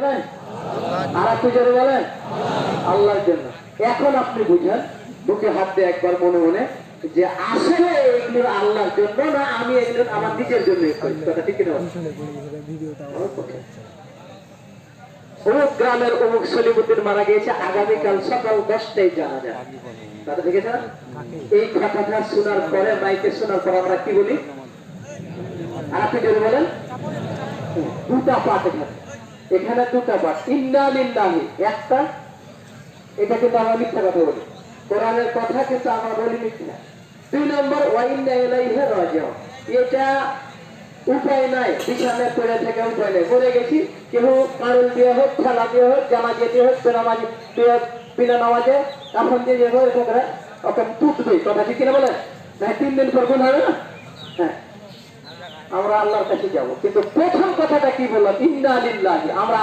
নাই? আর একটু জোরে বলেন, আল্লাহর জন্য। এখন আপনি বুঝেন, বুকে হাত দিয়ে একবার মনে মনে, যে আসলে এগুলো আল্লাহর জন্য না আমি এগুলো আমার নিজের জন্য করি। কথা ঠিক না? অমুক গ্রামের অমুক সলিমুদ্দিন মারা গিয়েছে, আগামীকাল সকাল 10টায় জানা যায়। কথা ঠিক আছে? এই কথাটা শোনার পরে, মাইকে শোনার পর আমরা কি বলি? আর আপনি যদি বলেন দুটা পাঠ, এখানে দুটা পাঠ, ইন্না লিল্লাহি একটা, এটা কিন্তু আমরা মিথ্যা কথা বলি, কোরআনের কথা কিন্তু আমরা বলি মিথ্যা। 2 নম্বর ওয়া ইন্না ইলাইহি রাজিউন, এটা উপায় নাই, বিছানায় পড়ে থেকে উপায় নাই, পড়ে গেছি, কেউ কারণ দিয়ে হোক, খেলা দিয়ে হোক, জানাজে দিয়ে হোক, বেনামাজি বিনা নামাজে কাফন দিয়ে হোক, এটা ওকে তুটবে। কথা ঠিক কিনা বলেন? 3 দিন পর গুণ হবে না? হ্যাঁ, আমরা আল্লাহর কাছে যাব, কিন্তু প্রথম কথাটা কি বললাম? ইন্না লিল্লাহি, আমরা